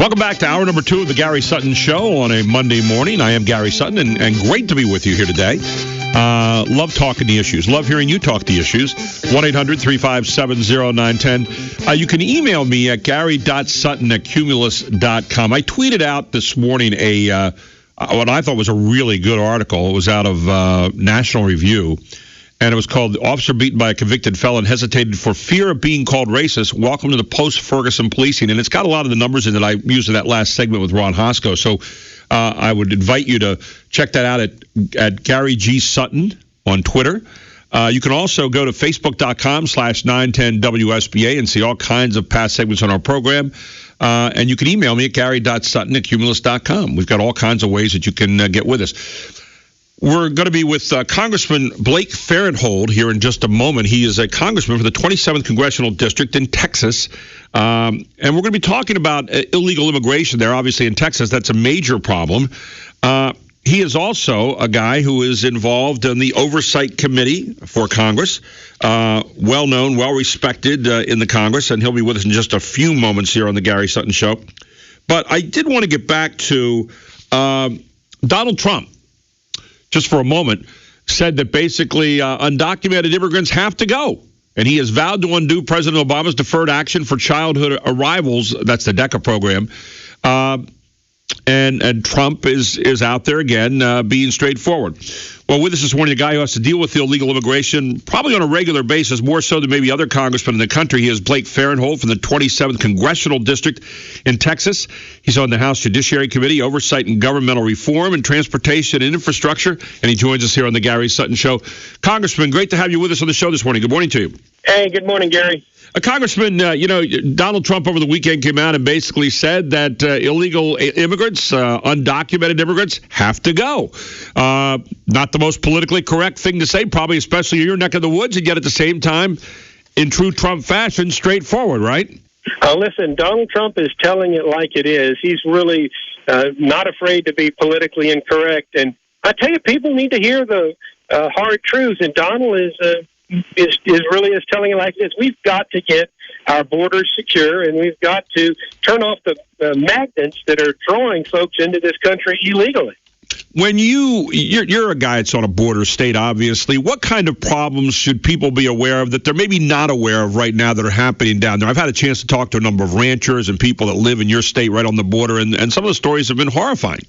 Welcome back to hour number 2 of the Gary Sutton Show on a Monday morning. I am Gary Sutton, and great to be with you here today. Love talking the issues. Love hearing you talk the issues. 1-800-357-0910. You can email me at gary.sutton@cumulus.com. I tweeted out this morning what I thought was a really good article. It was out of National Review. And it was called "Officer Beaten by a Convicted Felon Hesitated for Fear of Being Called Racist. Welcome to the Post-Ferguson Policing." And it's got a lot of the numbers in that I used in that last segment with Ron Hosko. So I would invite you to check that out at Gary G. Sutton on Twitter. You can also go to facebook.com/910WSBA and see all kinds of past segments on our program. And you can email me at gary.sutton@cumulus.com. We've got all kinds of ways that you can get with us. We're going to be with Congressman Blake Farenthold here in just a moment. He is a congressman for the 27th Congressional District in Texas. And we're going to be talking about illegal immigration there. Obviously, in Texas, that's a major problem. He is also a guy who is involved in the Oversight Committee for Congress, well-known, well-respected in the Congress, and he'll be with us in just a few moments here on the Gary Sutton Show. But I did want to get back to Donald Trump. Just for a moment, said that basically undocumented immigrants have to go. And he has vowed to undo President Obama's Deferred Action for Childhood Arrivals. That's the DECA program. And Trump is out there again being straightforward. Well, with us this morning, a guy who has to deal with illegal immigration probably on a regular basis, more so than maybe other congressmen in the country. He is Blake Farenthold from the 27th Congressional District in Texas. He's on the House Judiciary Committee, Oversight and Governmental Reform, and Transportation and Infrastructure, and he joins us here on the Gary Sutton Show. Congressman, great to have you with us on the show this morning. Good morning to you. Hey, good morning, Gary. Congressman, Donald Trump over the weekend came out and basically said that illegal immigrants, undocumented immigrants, have to go. Not the most politically correct thing to say, probably, especially in your neck of the woods, and yet at the same time, in true Trump fashion, straightforward, right? Listen, Donald Trump is telling it like it is. He's really not afraid to be politically incorrect. And I tell you, people need to hear the hard truths, and Donald is really telling it like this. We've got to get our borders secure, and we've got to turn off the magnets that are drawing folks into this country illegally. When you're a guy that's on a border state, obviously, what kind of problems should people be aware of that they're maybe not aware of right now that are happening down there? I've had a chance to talk to a number of ranchers and people that live in your state right on the border, and some of the stories have been horrifying.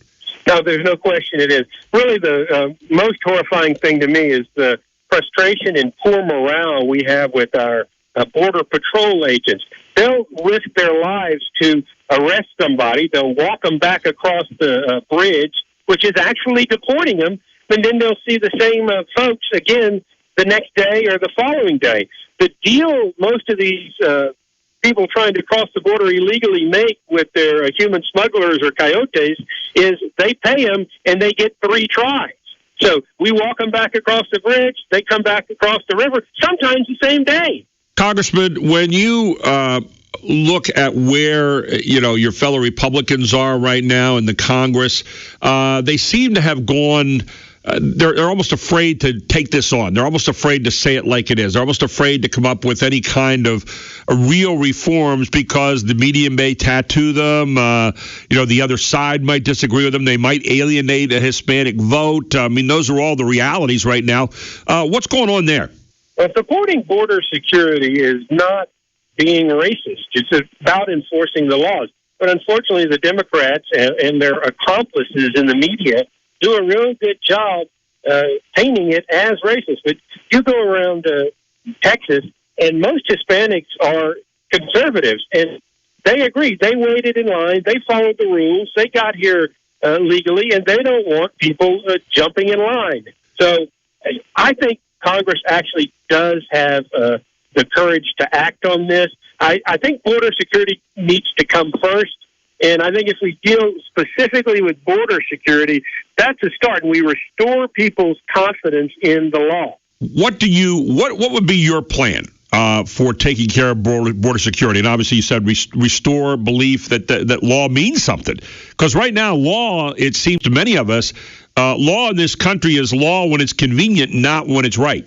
No, there's no question it is. Really, the most horrifying thing to me is the frustration and poor morale we have with our Border Patrol agents. They'll risk their lives to arrest somebody. They'll walk them back across the bridge, which is actually deporting them, and then they'll see the same folks again the next day or the following day. The deal most of these people trying to cross the border illegally make with their human smugglers or coyotes is they pay them and they get 3 tries. So we walk them back across the bridge, they come back across the river, sometimes the same day. Congressman, when you look at where your fellow Republicans are right now in the Congress, they seem to have gone. They're almost afraid to take this on. They're almost afraid to say it like it is. They're almost afraid to come up with any kind of real reforms because the media may tattoo them. The other side might disagree with them. They might alienate a Hispanic vote. I mean, those are all the realities right now. What's going on there? Well, supporting border security is not being racist. It's about enforcing the laws. But unfortunately, the Democrats and their accomplices in the media do a real good job painting it as racist. But you go around Texas, and most Hispanics are conservatives, and they agree. They waited in line. They followed the rules. They got here legally, and they don't want people jumping in line. So I think Congress actually does have the courage to act on this. I think border security needs to come first. And I think if we deal specifically with border security, that's a start, and we restore people's confidence in the law. What would be your plan for taking care of border security? And obviously you said restore belief that law means something. Because right now, law, it seems to many of us, law in this country is law when it's convenient, not when it's right.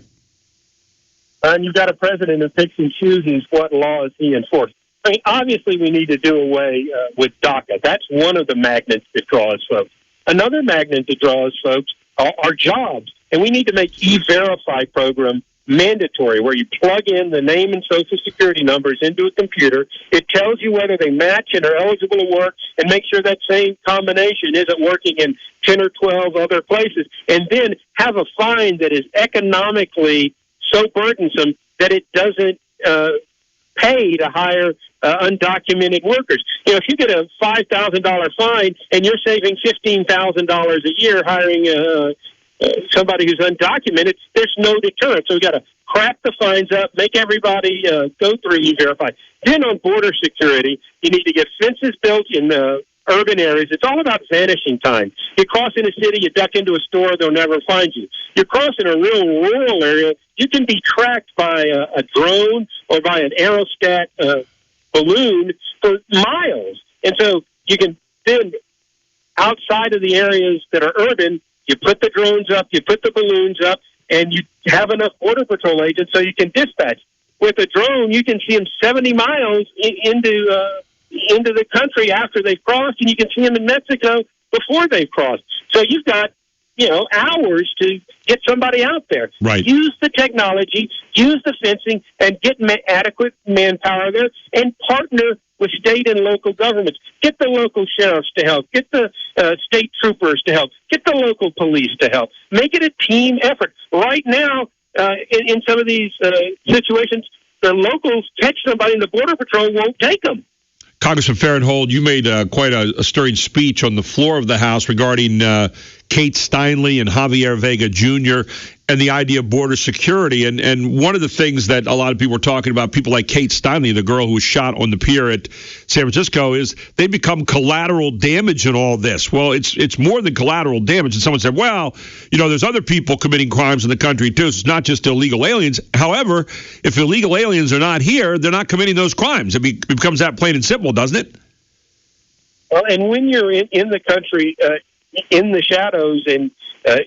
And you've got a president who picks and chooses what laws he enforces. I mean, obviously, we need to do away with DACA. That's one of the magnets that draws folks. Another magnet that draws folks are jobs. And we need to make E-Verify program mandatory, where you plug in the name and Social Security numbers into a computer. It tells you whether they match and are eligible to work, and make sure that same combination isn't working in 10 or 12 other places. And then have a fine that is economically so burdensome that it doesn't pay to hire undocumented workers. You know, if you get a $5,000 fine and you're saving $15,000 a year hiring somebody who's undocumented, there's no deterrent. So we've got to crack the fines up, make everybody go through E-Verify. Then on border security, you need to get fences built in urban areas. It's all about vanishing time. You cross in a city, you duck into a store, they'll never find you. You cross in a real rural area, you can be tracked by a drone or by an aerostat balloon for miles. And so you can then, outside of the areas that are urban, you put the drones up, you put the balloons up, and you have enough Border Patrol agents so you can dispatch. With a drone, you can see them 70 miles into the country after they've crossed, and you can see them in Mexico before they've crossed. So you've got, hours to get somebody out there. Right. Use the technology, use the fencing, and get adequate manpower there, and partner with state and local governments. Get the local sheriffs to help. Get the state troopers to help. Get the local police to help. Make it a team effort. Right now, in some of these situations, the locals catch somebody and the Border Patrol won't take them. Congressman Farenthold, you made quite a stirring speech on the floor of the House regarding Kate Steinle and Javier Vega Jr. and the idea of border security. And one of the things that a lot of people were talking about, people like Kate Steinle, the girl who was shot on the pier at San Francisco, is they become collateral damage in all this. Well, it's more than collateral damage. And someone said, well, there's other people committing crimes in the country too. So it's not just illegal aliens. However, if illegal aliens are not here, they're not committing those crimes. It becomes that plain and simple, doesn't it? Well, and when you're in the country, in the shadows and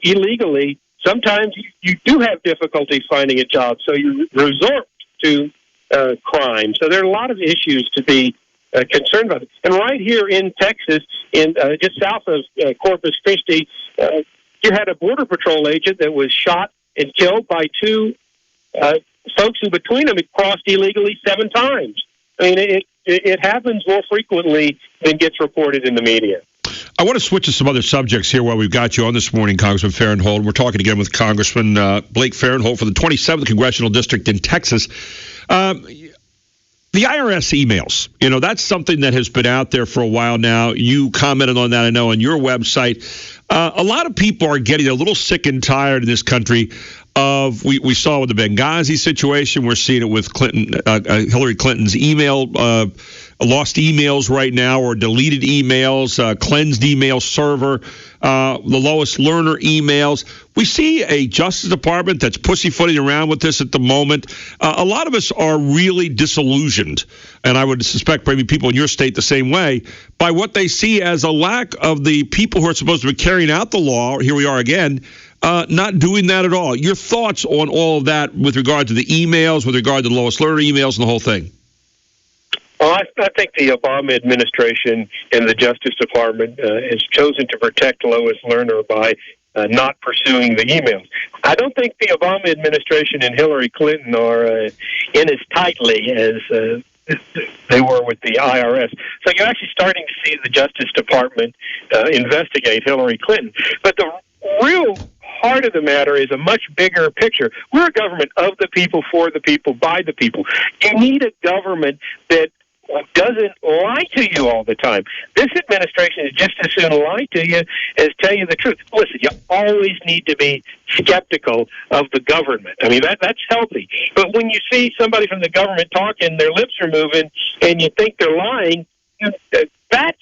illegally, sometimes you do have difficulty finding a job, so you resort to crime. So there are a lot of issues to be concerned about. And right here in Texas, just south of Corpus Christi, you had a Border Patrol agent that was shot and killed by two folks who between them had crossed illegally 7 times. I mean, it happens more frequently than gets reported in the media. I want to switch to some other subjects here while we've got you on this morning, Congressman Farenthold. We're talking again with Congressman Blake Farenthold for the 27th Congressional District in Texas. The IRS emails, that's something that has been out there for a while now. You commented on that, I know, on your website. A lot of people are getting a little sick and tired in this country of, we saw with the Benghazi situation, we're seeing it with Hillary Clinton's lost emails right now, or deleted emails, cleansed email server, the Lois Lerner emails. We see a Justice Department that's pussyfooting around with this at the moment. A lot of us are really disillusioned, and I would suspect maybe people in your state the same way, by what they see as a lack of the people who are supposed to be carrying out the law. Here we are again, not doing that at all. Your thoughts on all of that with regard to the emails, with regard to the Lois Lerner emails and the whole thing? Well, I think the Obama administration and the Justice Department has chosen to protect Lois Lerner by not pursuing the emails. I don't think the Obama administration and Hillary Clinton are in as tightly as they were with the IRS. So you're actually starting to see the Justice Department investigate Hillary Clinton. But the real heart of the matter is a much bigger picture. We're a government of the people, for the people, by the people. You need a government that doesn't lie to you all the time. This administration is just as soon lie to you as tell you the truth. Listen, you always need to be skeptical of the government. I mean, that's healthy. But when you see somebody from the government talking, their lips are moving, and you think they're lying, that's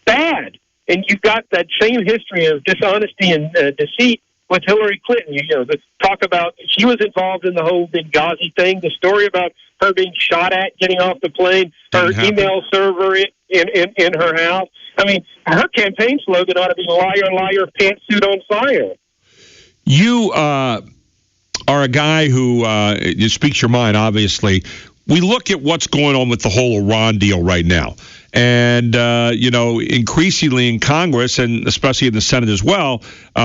bad. And you've got that same history of dishonesty and deceit with Hillary Clinton. The talk about she was involved in the whole Benghazi thing, the story about her being shot at getting off the plane, her email server in her house. I mean, her campaign slogan ought to be "Liar, liar, pantsuit on fire." You are a guy who speaks your mind, obviously. we look at what's going on with the whole Iran deal right now. And, increasingly in Congress, and especially in the Senate as well,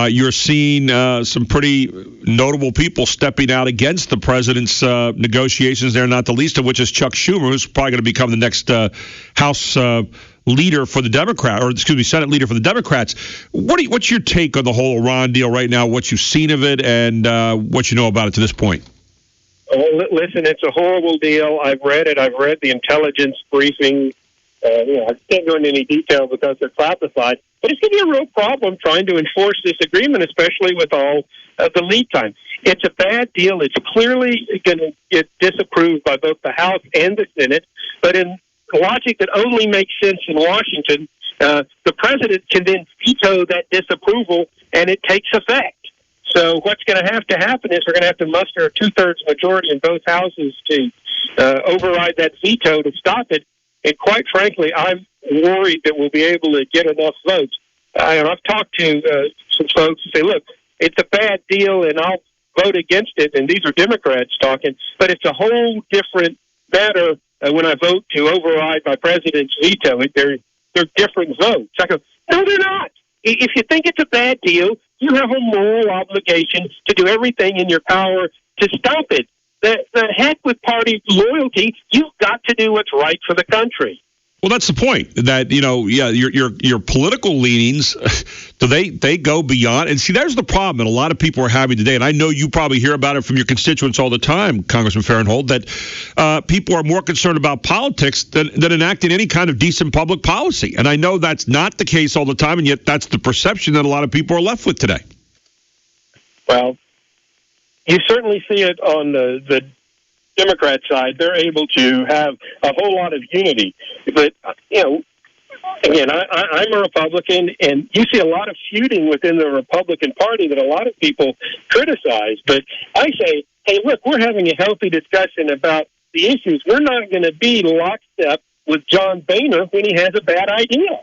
you're seeing some pretty notable people stepping out against the president's negotiations there, not the least of which is Chuck Schumer, who's probably going to become the next House leader for the Senate leader for the Democrats. What's your take on the whole Iran deal right now, what you've seen of it, and what you know about it to this point? Oh, listen, it's a horrible deal. I've read it. I've read the intelligence briefing. I can't go into any detail because they're classified, but it's going to be a real problem trying to enforce this agreement, especially with all the lead time. It's a bad deal. It's clearly going to get disapproved by both the House and the Senate, but in logic that only makes sense in Washington, the president can then veto that disapproval, and it takes effect. So what's going to happen is we're going to have to muster a two-thirds majority in both houses to override that veto to stop it. And quite frankly, I'm worried that we'll be able to get enough votes. I've talked to some folks who say, look, it's a bad deal and I'll vote against it. And these are Democrats talking, but it's a whole different matter when I vote to override my president's veto. They're different votes. I go, no, they're not. If you think it's a bad deal, you have a moral obligation to do everything in your power to stop it. The heck with party loyalty. You've got to do what's right for the country. Well, that's the point. That your political leanings, do they go beyond? And see, there's the problem that a lot of people are having today. And I know you probably hear about it from your constituents all the time, Congressman Farenthold, that people are more concerned about politics than enacting any kind of decent public policy. And I know that's not the case all the time, and yet that's the perception that a lot of people are left with today. Well, you certainly see it on the Democrat side. They're able to have a whole lot of unity. But, again, I'm a Republican, and you see a lot of feuding within the Republican Party that a lot of people criticize. But I say, hey, look, we're having a healthy discussion about the issues. We're not going to be lockstep with John Boehner when he has a bad idea.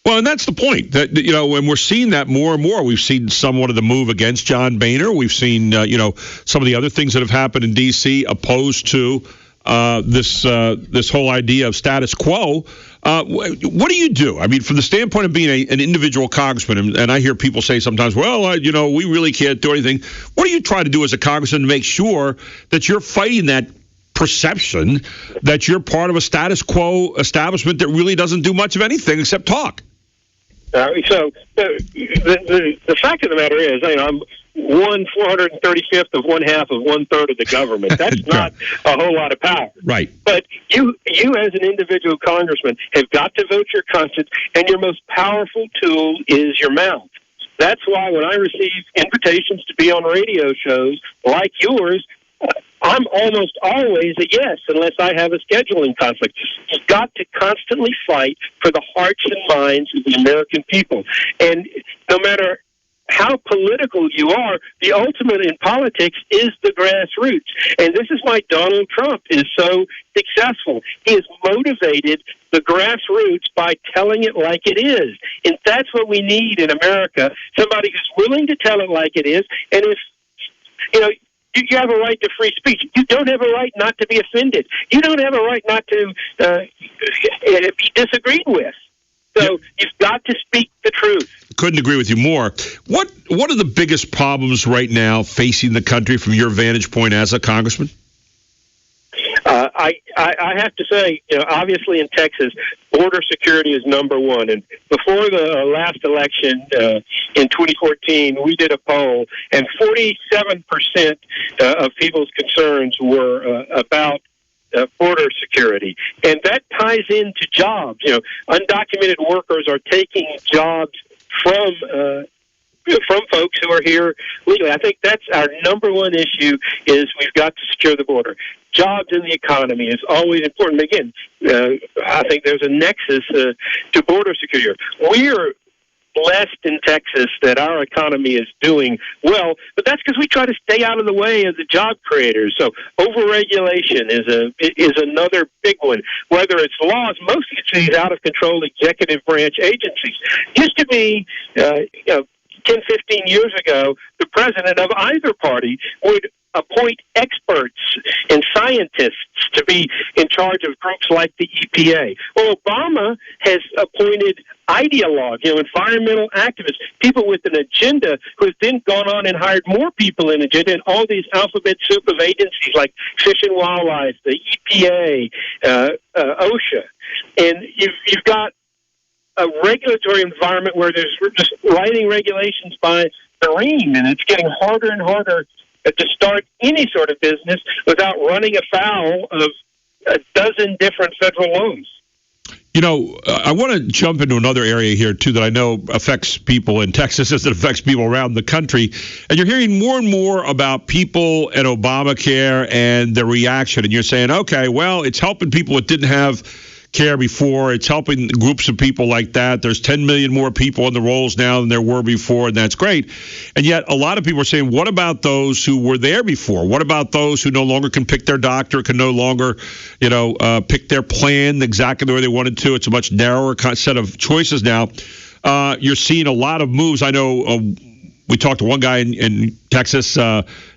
Well, and that's the point. That and we're seeing that more and more. We've seen somewhat of the move against John Boehner. We've seen, some of the other things that have happened in D.C. opposed to this whole idea of status quo. What do you do? I mean, from the standpoint of being an individual congressman, and I hear people say sometimes, well, we really can't do anything. What do you try to do as a congressman to make sure that you're fighting that perception that you're part of a status quo establishment that really doesn't do much of anything except talk? So the fact of the matter is, I'm 1/435th of 1/2 of 1/3 of the government. That's not a whole lot of power. Right. But you as an individual congressman have got to vote your conscience, and your most powerful tool is your mouth. That's why when I receive invitations to be on radio shows like yours, I'm almost always a yes, unless I have a scheduling conflict. You've got to constantly fight for the hearts and minds of the American people. And no matter how political you are, the ultimate in politics is the grassroots. And this is why Donald Trump is so successful. He has motivated the grassroots by telling it like it is. And that's what we need in America, somebody who's willing to tell it like it is. And if, you have a right to free speech. You don't have a right not to be offended. You don't have a right not to be disagreed with. So You've got to speak the truth. Couldn't agree with you more. What are the biggest problems right now facing the country from your vantage point as a congressman? I have to say, obviously in Texas, border security is number one. And before the last election in 2014, we did a poll, and 47% of people's concerns were about border security. And that ties into jobs. Undocumented workers are taking jobs from folks who are here legally. I think that's our number one issue is we've got to secure the border. Jobs in the economy is always important. Again, I think there's a nexus to border security. We're blessed in Texas that our economy is doing well, but that's because we try to stay out of the way of the job creators. So overregulation is another big one. Whether it's laws, mostly it's these out-of-control executive branch agencies. Used to be, 10, 15 years ago, the president of either party would appoint experts and scientists to be in charge of groups like the EPA. Well, Obama has appointed ideologues, environmental activists, people with an agenda who have then gone on and hired more people in agenda and all these alphabet soup of agencies like Fish and Wildlife, the EPA, OSHA. And you've got a regulatory environment where there's just writing regulations by Marine, and it's getting harder and harder to start any sort of business without running afoul of a dozen different federal loans. I want to jump into another area here, too, that I know affects people in Texas as it affects people around the country. And you're hearing more and more about people and Obamacare and their reaction. And you're saying, okay, well, it's helping people that didn't have care before. It's helping groups of people like that. There's 10 million more people on the rolls now than there were before, and that's great. And yet a lot of people are saying, what about those who were there before? What about those who no longer can pick their doctor, can no longer, pick their plan exactly the way they wanted to? It's a much narrower set of choices now. You're seeing a lot of moves. I know we talked to one guy in Texas,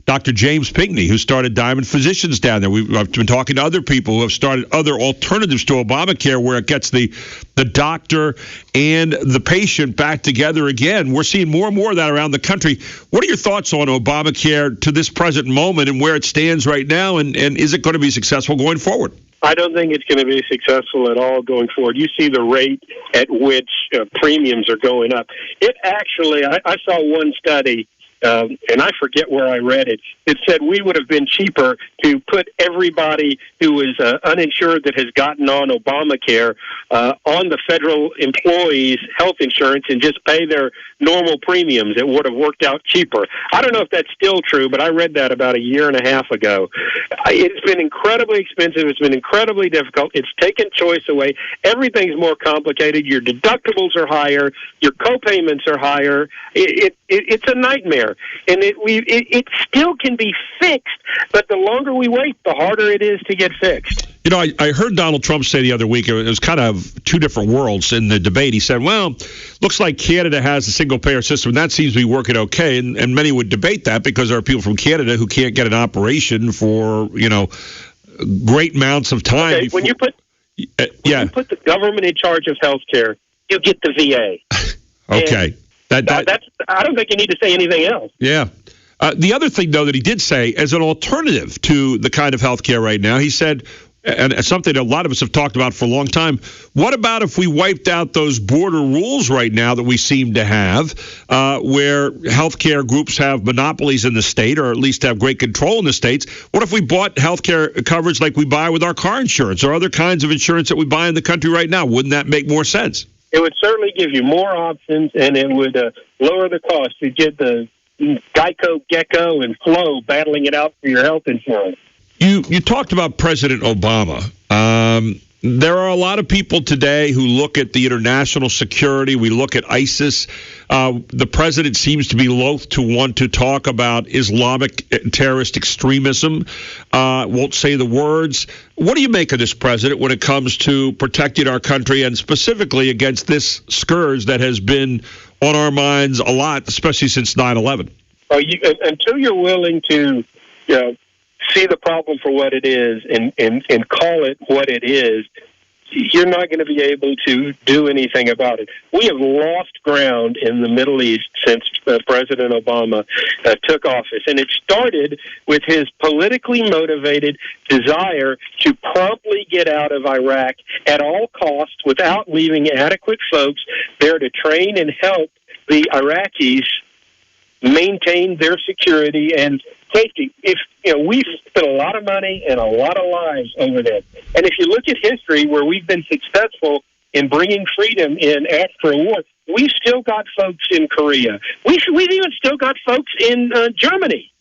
Dr. James Pinckney, who started Diamond Physicians down there. I've been talking to other people who have started other alternatives to Obamacare where it gets the doctor and the patient back together again. We're seeing more and more of that around the country. What are your thoughts on Obamacare to this present moment and where it stands right now, and is it going to be successful going forward? I don't think it's going to be successful at all going forward. You see the rate at which premiums are going up. It actually, I saw one study, and I forget where I read it. It said we would have been cheaper to put everybody who is uninsured that has gotten on Obamacare on the federal employees' health insurance and just pay their normal premiums. It would have worked out cheaper. I don't know if that's still true, but I read that about a year and a half ago. It's been incredibly expensive. It's been incredibly difficult. It's taken choice away. Everything's more complicated. Your deductibles are higher. Your co-payments are higher. It's a nightmare. And it still can be fixed, but the longer we wait, the harder it is to get fixed. I heard Donald Trump say the other week, it was kind of two different worlds in the debate. He said, well, looks like Canada has a single-payer system, and that seems to be working okay. And many would debate that because there are people from Canada who can't get an operation for, great amounts of time. Okay, when you put the government in charge of health care, you get the VA. Okay. That's. I don't think you need to say anything else. Yeah. The other thing, though, that he did say as an alternative to the kind of health care right now, he said, and something a lot of us have talked about for a long time, what about if we wiped out those border rules right now that we seem to have, where health care groups have monopolies in the state or at least have great control in the states? What if we bought health care coverage like we buy with our car insurance or other kinds of insurance that we buy in the country right now? Wouldn't that make more sense? It would certainly give you more options, and it would lower the cost. You get the Geico, Gecko, and Flo battling it out for your health insurance. You talked about President Obama. There are a lot of people today who look at the international security. We look at ISIS. The president seems to be loath to want to talk about Islamic terrorist extremism. Won't say the words. What do you make of this president when it comes to protecting our country and specifically against this scourge that has been on our minds a lot, especially since 9/11? Until you're willing to see the problem for what it is and call it what it is, you're not going to be able to do anything about it. We have lost ground in the Middle East since President Obama took office, and it started with his politically motivated desire to promptly get out of Iraq at all costs without leaving adequate folks there to train and help the Iraqis maintain their security and safety. We've spent a lot of money and a lot of lives over this. And if you look at history where we've been successful in bringing freedom in after a war, we've still got folks in Korea. We've even still got folks in Germany.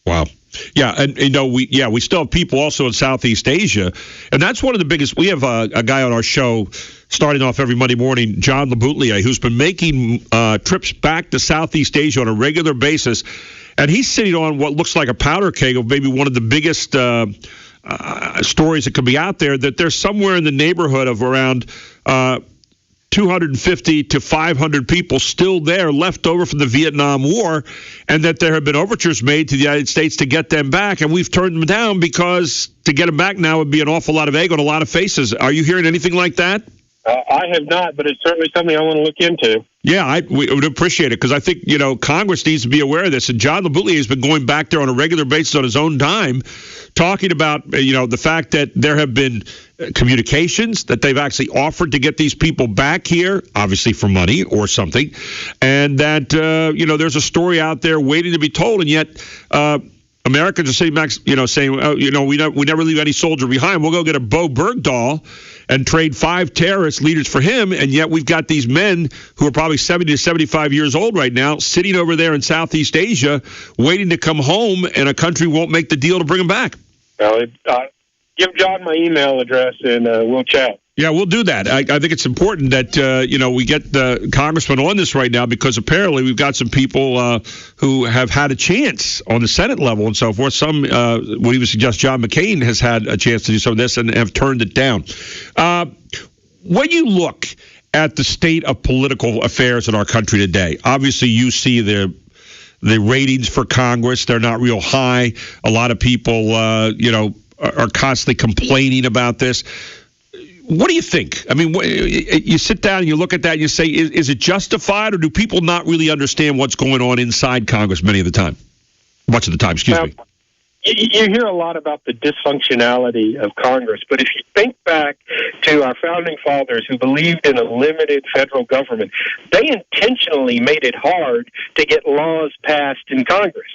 Wow. Yeah, and we still have people also in Southeast Asia, and that's one of the biggest. We have a guy on our show starting off every Monday morning, John LeBoutelier, who's been making trips back to Southeast Asia on a regular basis, and he's sitting on what looks like a powder keg of maybe one of the biggest stories that could be out there, that there's somewhere in the neighborhood of around 250 to 500 people still there left over from the Vietnam War, and that there have been overtures made to the United States to get them back, and we've turned them down because to get them back now would be an awful lot of egg on a lot of faces. Are you hearing anything like that? I have not, but it's certainly something I want to look into. Yeah, we would appreciate it because I think, Congress needs to be aware of this. And John LeBoutillier has been going back there on a regular basis on his own dime, talking about, the fact that there have been communications that they've actually offered to get these people back here, obviously for money or something, and that, there's a story out there waiting to be told, and yet Americans are saying, we never leave any soldier behind. We'll go get a Bo Bergdahl and trade 5 terrorist leaders for him, and yet we've got these men who are probably 70 to 75 years old right now sitting over there in Southeast Asia waiting to come home, and a country won't make the deal to bring them back. Well, give John my email address, and we'll chat. Yeah, we'll do that. I think it's important that, we get the Congressman on this right now because apparently we've got some people who have had a chance on the Senate level and so forth. Some, what he would suggest, John McCain has had a chance to do some of this and have turned it down. When you look at the state of political affairs in our country today, obviously you see the ratings for Congress. They're not real high. A lot of people, are constantly complaining about this. What do you think? I mean, you sit down and you look at that and you say, is it justified, or do people not really understand what's going on inside Congress much of the time, excuse me? You hear a lot about the dysfunctionality of Congress, but if you think back to our founding fathers who believed in a limited federal government, they intentionally made it hard to get laws passed in Congress.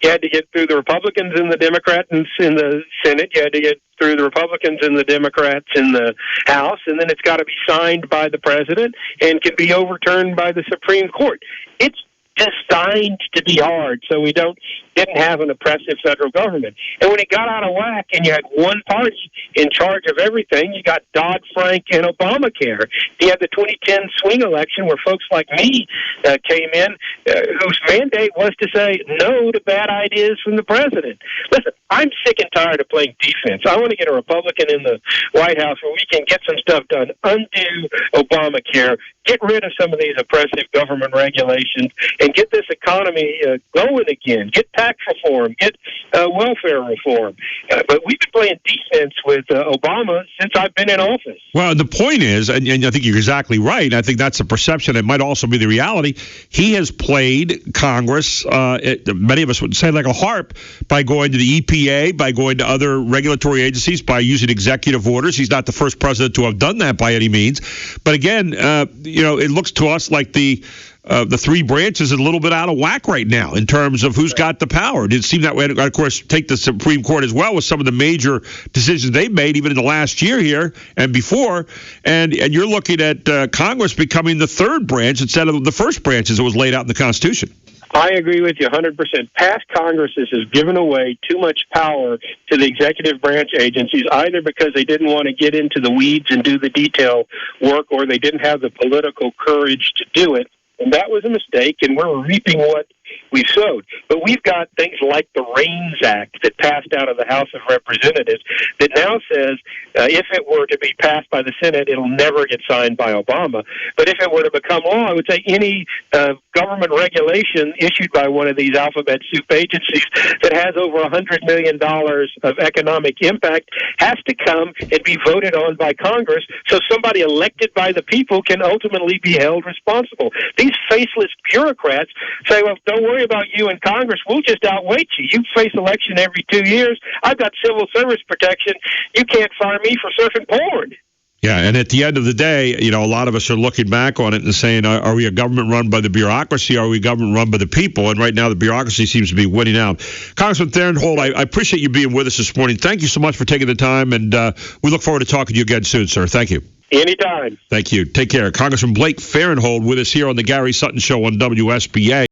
You had to get through the Republicans and the Democrats in the Senate. You had to get through the Republicans and the Democrats in the House, and then it's got to be signed by the president and can be overturned by the Supreme Court. It's designed to be hard, so we didn't have an oppressive federal government. And when it got out of whack and you had one party in charge of everything, you got Dodd-Frank and Obamacare. You had the 2010 swing election where folks like me came in whose mandate was to say no to bad ideas from the president. Listen, I'm sick and tired of playing defense. I want to get a Republican in the White House where we can get some stuff done, undo Obamacare, get rid of some of these oppressive government regulations, and get this economy going again. Get tax reform, get welfare reform. But we've been playing defense with Obama since I've been in office. Well, the point is, and I think you're exactly right, I think that's a perception. It might also be the reality. He has played Congress, many of us would say like a harp, by going to the EPA, by going to other regulatory agencies, by using executive orders. He's not the first president to have done that by any means. But again, it looks to us like the three branches is a little bit out of whack right now in terms of who's got the power. It seemed that way. And of course, take the Supreme Court as well with some of the major decisions they've made, even in the last year here and before. And you're looking at Congress becoming the third branch instead of the first branch as it was laid out in the Constitution. I agree with you 100%. Past Congresses has given away too much power to the executive branch agencies, either because they didn't want to get into the weeds and do the detail work, or they didn't have the political courage to do it. And that was a mistake, and we're reaping what we sowed. But we've got things like the REINS Act that passed out of the House of Representatives that now says if it were to be passed by the Senate, it'll never get signed by Obama. But if it were to become law, I would say any government regulation issued by one of these alphabet soup agencies that has over $100 million of economic impact has to come and be voted on by Congress so somebody elected by the people can ultimately be held responsible. These faceless bureaucrats say, well, don't worry about you in Congress. We'll just outwait you. You face election every 2 years. I've got civil service protection. You can't fire me for surfing porn. Yeah, and at the end of the day, a lot of us are looking back on it and saying, are we a government run by the bureaucracy? Are we a government run by the people? And right now, the bureaucracy seems to be winning out. Congressman Farenthold, I appreciate you being with us this morning. Thank you so much for taking the time, and we look forward to talking to you again soon, sir. Thank you. Anytime. Thank you. Take care. Congressman Blake Farenthold with us here on the Gary Sutton Show on WSBA.